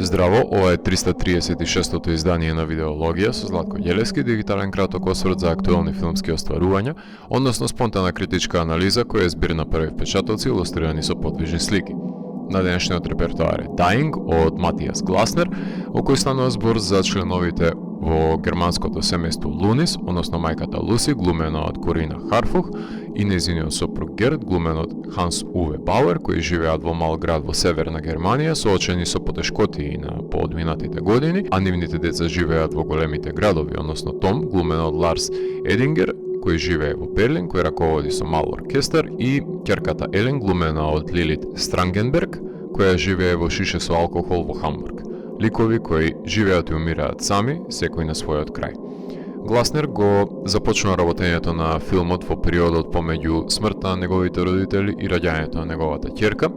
Здраво, ова е 336-тото издание на Видеологија со Златко Ѓелевски, дигитален краток осврт за актуелни филмски остварувања, односно спонтана критичка анализа која е збир на први впечатоци илустрирани со подвижни слики. На денешниот репертоар е Dying од Матијас Гласнер, во кој станува збор за членовите во германското семејство Лунис, односно мајката Луси, глумена од Корина Харфух, и нејзиниот сопруг Герт, глумен од Ханс Уве Бауер, кои живеат во мал град во северна Германија, соочени со потешкоти на поодминатите години, а нивните деца живеат во големите градови, односно Том, глумен од Ларс Едингер, кој живее во Берлин, кој раководи со мал оркестар, и ќерката Елен, глумена од Лилит Странгенберг, која живее во шише со алкохол во Хамбург. Ликови кои живеат и умираат сами, секој на својот крај. Гласнер го започнува работењето на филмот во периодот помеѓу смртта на неговите родители и раѓањето на неговата ќерка,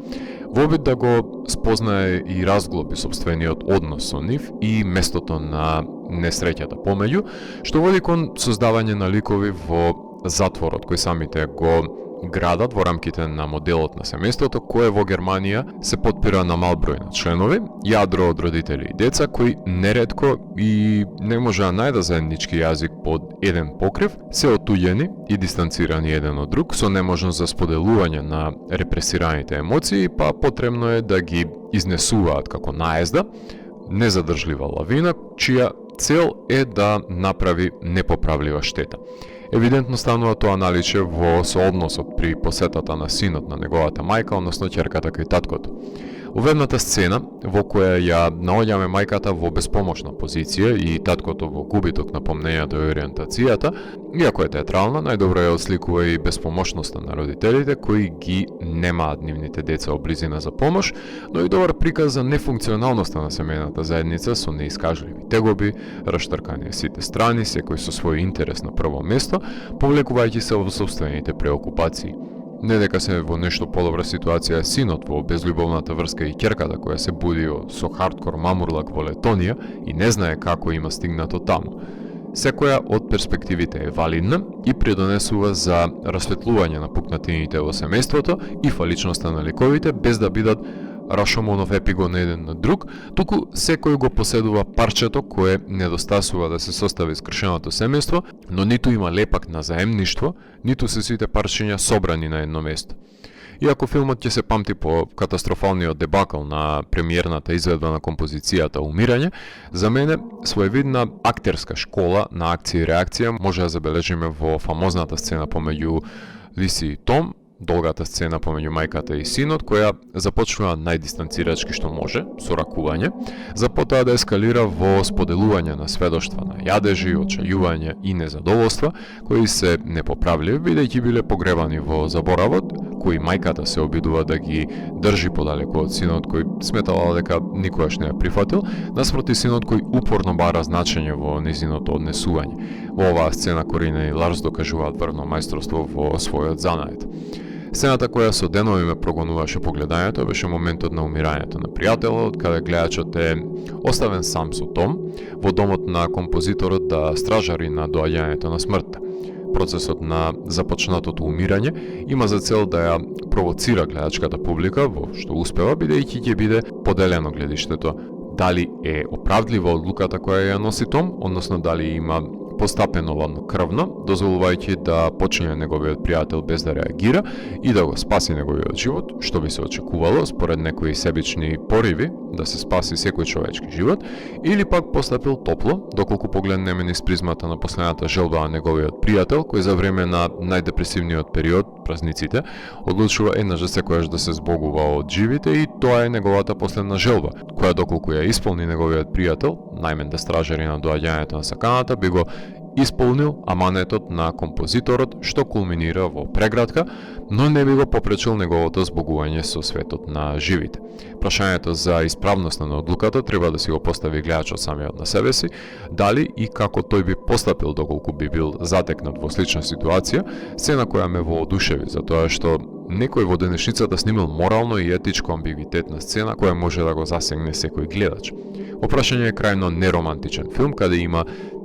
во обид да го спознае и разглоби сопствениот однос со нив и местото на несреќата помеѓу, што води кон создавање на ликови во затворот кој самите го градат во рамките на моделот на семејството, кое во Германија се потпира на мал број на членови, јадро од родители и деца кои неретко и не може да најдат заеднички јазик под еден покрив, се отуѓени и дистанцирани еден од друг, со неможност за споделување на репресираните емоции, па потребно е да ги изнесуваат како наезда, незадржлива лавина, чија цел е да направи непоправлива штета. Евидентно станува тоа наличе во соодносот при посетата на синот на неговата мајка, односно ќерката кај таткото. Уведната сцена во која ја наоѓаме мајката во беспомошна позиција и таткото во губиток на помнењето и ориентацијата, иако е театрална, најдобро ја отсликува и беспомошноста на родителите кои ги немаат нивните деца облизина за помош, но и добар приказ за нефункционалноста на семејната заедница со неискажливи тегоби, раштркани сите страни, секој со свој интерес на прво место, повлекувајќи се во собствените преокупации. Не дека се во нешто подобра ситуација синот во безљубовната врска и ќерката која се буди со хардкор мамурлак во Летонија и не знае како има стигнато таму. Секоја од перспективите е валидна и придонесува за расветлување на пукнатините во семејството и фаличноста на ликовите без да бидат Рашомонов епигон еден на друг, туку секој го поседува парчето кое недостасува да се состави скршеното семејство, но ниту има лепак на заемништво, ниту се сите парчиња собрани на едно место. Иако филмот ќе се памти по катастрофалниот дебакл на премиерната изведба на композицијата Умирање, за мене своевидна актерска школа на акција и реакција може да забележиме во фамозната сцена помеѓу Лиси и Том, долгата сцена помеѓу мајката и синот, која започнува најдистанцирачки што може, со ракување, за потоа да ескалира во споделување на сведоштва на јадежи, очајување и незадоволства, кои се непоправливи, бидејќи биле погребани во заборавот, кои мајката се обидува да ги држи подалеку од синот кој сметала дека никогаш не ја прифатил, наспроти синот кој упорно бара значење во низиното однесување. Во оваа сцена Корина и Ларс докажуваат врвно мајсторство во својот занает. Сцената која со денови ме прогонуваше погледањето беше моментот на умирањето на пријателот, каде гледачот е оставен сам со Том во домот на композиторот да стражари на доаѓањето на смртта. Процесот на започнатото умирање има за цел да ја провоцира гледачката публика, во што успева, бидејќи ќе биде поделено гледиштето дали е оправдлива одлуката која ја носи Том, односно дали има постапено ладнокрвно, дозволувајќи да почне неговиот пријател без да реагира и да го спаси неговиот живот, што би се очекувало според некои себични пориви да се спаси секој човечки живот, или пак постапил топло, доколку погледнеме низ призмата на последната желба на неговиот пријател, кој за време на најдепресивниот период, празниците, одлучува еднаш за секојаш да се збогува од живите и тоа е неговата последна желба, која доколку ја исполни неговиот пријател, најмен да стражари на доаѓањето на саканата, би го исполнил аманетот на композиторот, што кулминира во преградка, но не би го попречил неговото збогување со светот на живите. Прашањето за исправноста на одлуката треба да си го постави гледачот самиот на себе си, дали и како тој би постапил доколку би бил затекнат во слична ситуација, сцена која ме воодушеви, затоа што некој во денешницата снимил морално и етичко амбигвитетна сцена која може да го засегне секој гледач. Опрашање е крајно неромантичен филм, каде има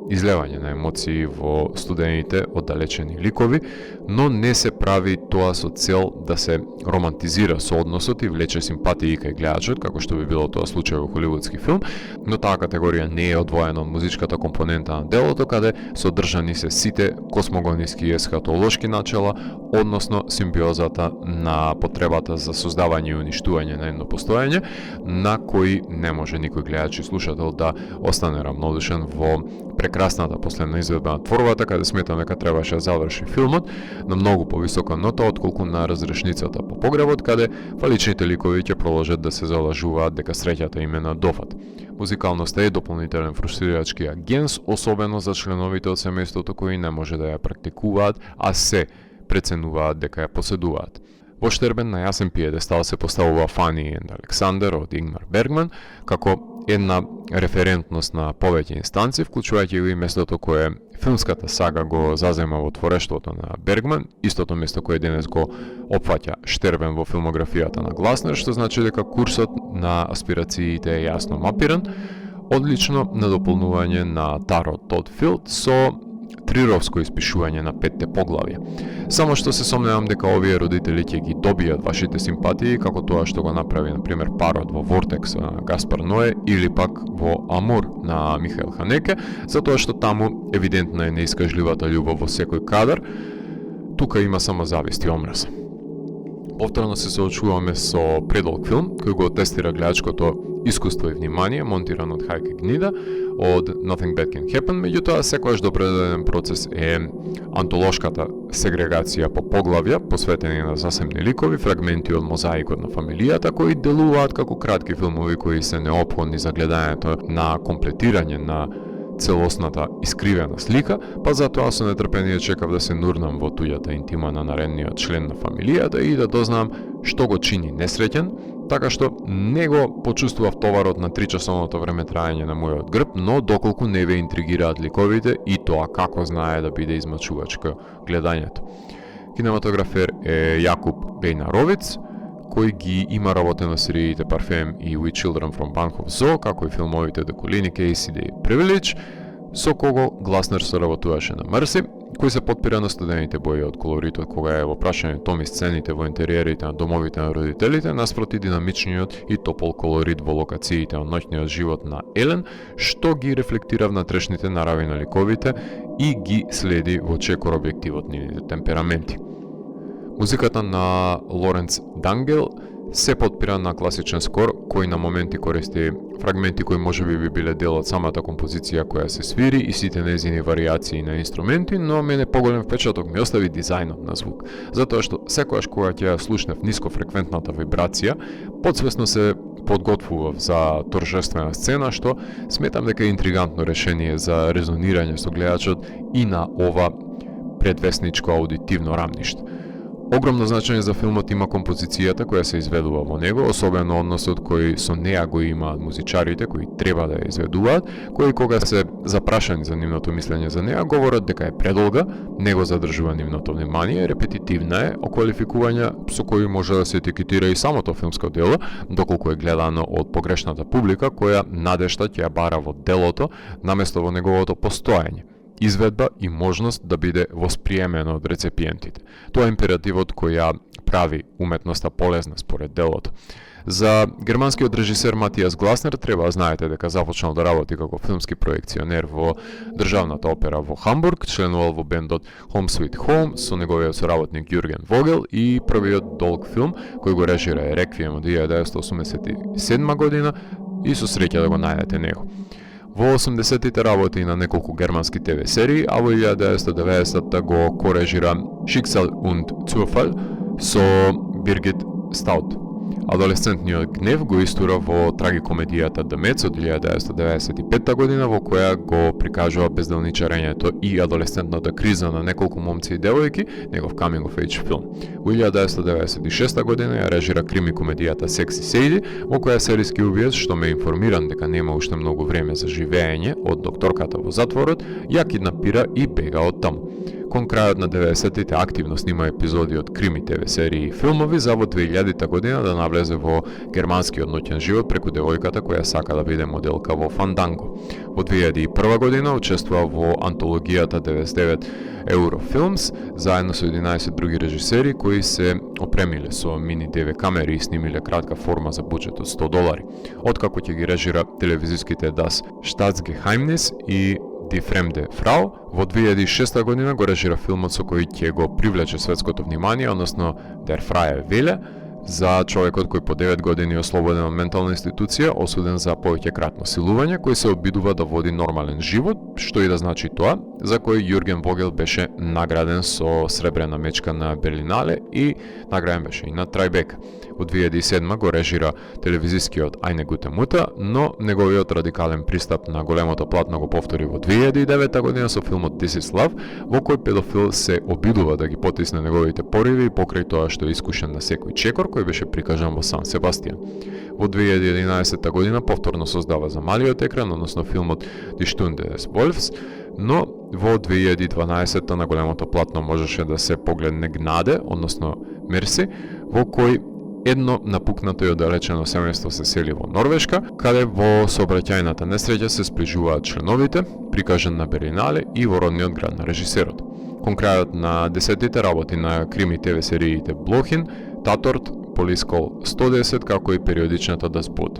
излевање на емоции во студените, оддалечени ликови, но не се прави тоа со цел да се романтизира соодносот и влече симпатии кај гледачот, како што би било тоа случај во холивудски филм, но таа категорија не е одвоена од музичката компонента на делото, каде содржани се сите космогониски и есхатолошки начела, односно симбиозата на потребата за создавање и уништување на едно постоење, на кои не може никој гледач и слушател да остане рамнодушен во прекрасната последна изведба на творбата, каде сметам дека требаше да заврши филмот на многу повисока нота отколку на разрешницата по погребот, каде фаличните ликови ќе продолжат да се залажуваат дека среќата им е на дофат. Музикалноста е дополнителен фрустрирачки агенс, особено за членовите од семејството кои не може да ја практикуваат, а се преценуваат дека ја поседуваат. Во Штербен на јасен пиедестал се поставува Фани и Александер од Ингмар Бергман како една референтност на повеќе инстанци, вклучувајќи го и местото кое филмската сага го зазема во творештвото на Бергман, истото место кое денес го опфаќа Штербен во филмографијата на Гласнер, што значи дека курсот на аспирациите е јасно мапиран, одлично надополнување на Таро Тодфилд со трировско испишување на 5 поглавја. Само што се сомневам дека овие родители ќе ги добијат вашите симпатии, како тоа што го направи, например, Парот во Вортекс на Гаспар Ноe или пак во Амур на Михаел Ханеке, затоа што таму евидентна е неискажливата љубов во секој кадар, тука има само завист и омраз. Повторно се соочуваме со предолг филм, кој го тестира гледачкото искуство и внимание, монтиран од Хајке Гнида, од Nothing Bad Can Happen, меѓутоа секојаш допредаден процес е антолошката сегрегација по поглавја, посветени на засебни ликови, фрагменти од мозаикот на фамилијата, кои делуваат како кратки филмови кои се неопходни за гледањето на комплетирање на целосната искривена слика, па затоа со нетрпение чекав да се нурнам во туѓата интима на наредниот член на фамилијата и да дознам што го чини несреќен, така што не го почувствував товарот на 3-часовното време траење на мојот грб, но доколку не ве интригираат ликовите и тоа како знае да биде измачувачко гледањето. Кинематографер е Јакуб Бејнаровиц, кој ги има работено сериите Парфем и We Children from Bankov Zoo, како и филмовите The Колини Кейсиде и Privilege, со кого Гласнер соработуваше на Мерси, кој се потпира на студените бои од колоритот кога е во прашање томи сцените во интериерите на домовите на родителите, наспроти динамичниот и топол колорит во локациите од ноќниот живот на Елен, што ги рефлектира внатрешните нарави на ликовите и ги следи во чекор објективот нивните темпераменти. Музиката на Лоренц Дангел се потпира на класичен скор, кој на моменти користи фрагменти кои можеби би биле дел од самата композиција која се свири и сите незини варијации на инструменти, но мене поголем впечаток ми остави дизајнот на звук, затоа што секогаш кога ќе ја слушнев нискофреквентната вибрација, подсвесно се подготвував за торжествена сцена, што сметам дека е интригантно решение за резонирање со гледачот и на ова предвесничко аудитивно рамниште. Огромно значење за филмот има композицијата која се изведува во него, особено односот кој со неа го имаат музичарите кои треба да ја изведуваат, кои кога се запрашани за нивното мислење за неа, говорат дека е предолга, не го задржува нивното внимание, репетитивна е, оквалификувања со кои може да се етикетира и самото филмско дело, доколку е гледано од погрешната публика која надешта ќе ја бара во делото наместо во неговото постоење, изведба и можност да биде восприемено од рецепиентите. Тоа е императивот кој ја прави уметноста полезна според делото. За германскиот режисер Матијас Гласнер треба да знаете дека започнал да работи како филмски проекционер во државната опера во Хамбург, членувал во бендот Home Sweet Home со неговиот соработник Јурген Вогел и првиот долг филм кој го режира е Реквием од 1987 година и со среќа да го најдете него. Во 80-тите работи на неколку германски ТВ серии, а во 1990-та го корежира Schicksal und Zufall со Биргит Стаут. Адолесцентниот гнев го истура во трагикомедијата The Mets од 1995 година, во која го прикажува безделничарењето и адолесцентната криза на неколку момци и девојки, негов coming of age филм. Во 1996 година ја режира крими-комедијата Sexy Sadie, во која серијски убиец, што ме информиран дека нема уште многу време за живеење од докторката во затворот, ја киднапира и бега од таму. кон крајот на 90-тите активно снима епизоди од крими ТВ серии и филмови за во 2000 година да навлезе во германскиот ноќен живот преку девојката која сака да биде моделка во Фанданго. Во 2001 година учествува во антологијата 99 Euroфилмс заедно со 11 други режисери кои се опремиле со мини DV камери и снимиле кратка форма за буџет од $100. Откако ќе ги режира телевизиските Das Staatsgeheimnis и Die Fremde Frau, во 2006 година го режира филмот со кој ќе го привлече светското внимание, односно Der Freie Wille, за човекот кој по 9 години е ослободен од ментална институција, осуден за повеќекратно силување, кој се обидува да води нормален живот, што и да значи тоа, за кој Јурген Вогел беше награден со сребрена мечка на Берлинале и награден беше и на Трајбека. Во 2007 го режира телевизискиот Eine gute Mutter, но неговиот радикален пристап на големото платно го повтори во 2009 година со филмот This is Love, во кој педофил се обидува да ги потисне неговите пориви и покрај тоа што е искушен на секој чекор кој беше прикажан во Сан Себастијан. Во 2011 година повторно создава за малиот екран, односно филмот Die Stunde des Wolfs, но во 2012 на големото платно можеше да се погледне Гнаде, односно Мерси, во кој едно напукнато и оддалечено семејство се сели во Норвешка, каде во сообраќајната несреќа се сплижуваат членовите, прикажан на Берлинале и во родниот град на режисерот. Кон крајот на 10-тите работи на крими ТВ сериите Блохин, Таторт, Police Call 110, како и периодичната Das Boot.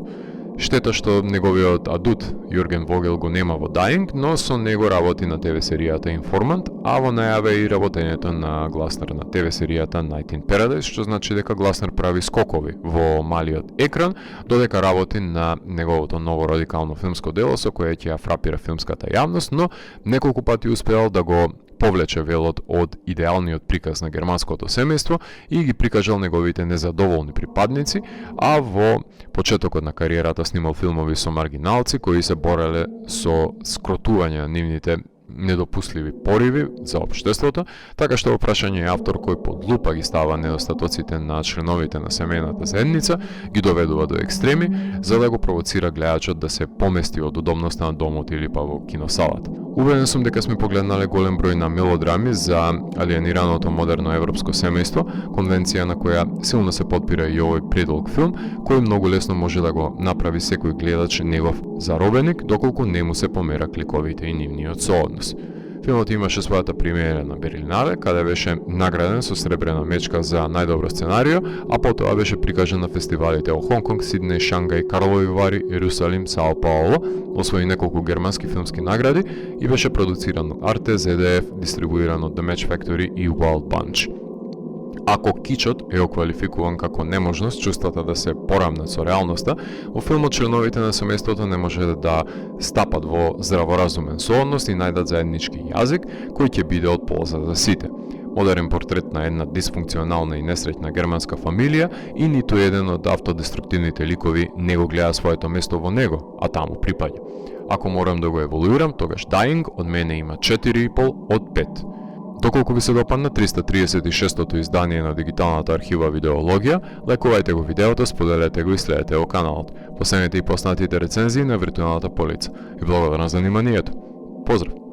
Штета што неговиот адут Јурген Вогел го нема во Dying, но со него работи на ТВ серијата Informant, а во најаве и работењето на Гласнер на ТВ серијата Night in Paradise, што значи дека Гласнер прави скокови во малиот екран, додека работи на неговото ново радикално филмско дело со кое ќе ја фрапира филмската јавност, но неколку пати успеал да го повлече велот од идеалниот приказ на германското семејство и ги прикажал неговите незадоволни припадници, а во почетокот на кариерата снимал филмови со маргиналци кои се бореле со скротување на нивните недопустливи пориви за општеството, така што во прашање е автор кој под лупа ги става недостатоците на членовите на семејната заедница, ги доведува до екстреми, за да го провоцира гледачот да се помести од удобноста на домот или па во киносалата. Убеден сум дека сме погледнале голем број на мелодрами за алиенираното модерно европско семејство, конвенција на која силно се потпира и овој предолг филм, кој многу лесно може да го направи секој гледач негов заробеник, доколку не му се помера кликовите и нивниот сооднос. Филмот имаше својата премиера на Берлинале, каде беше награден со сребрена мечка за најдобро сценарио, а потоа беше прикажан на фестивалите во Хонконг, Сиднеј, Шангај, Карлови Вари, Ерусалим, Сао Пауло, освои неколку германски филмски награди и беше продуциран од Arte, ZDF, дистрибуиран од The Match Factory и Wild Bunch. Ако кичот е оквалификуван како неможност чувствата да се порамнат со реалноста, во филмот членовите на семејството не може да стапат во здраворазумен сооднос и најдат заеднички јазик кој ќе биде од полза за сите. Модерен портрет на една дисфункционална и несреќна германска фамилија и ниту еден од автодеструктивните ликови не го гледа своето место во него, а таму припаѓа. Ако морам да го еволуирам, тогаш Dying од мене има 4,5 од 5. Доколку ви се допадна 336-тото издание на дигиталната архива Видеологија, лајкувајте го видеото, споделете го и следете го каналот. Последните и поснатите рецензии на виртуелната полица. И благодарам за вниманието. Поздрав!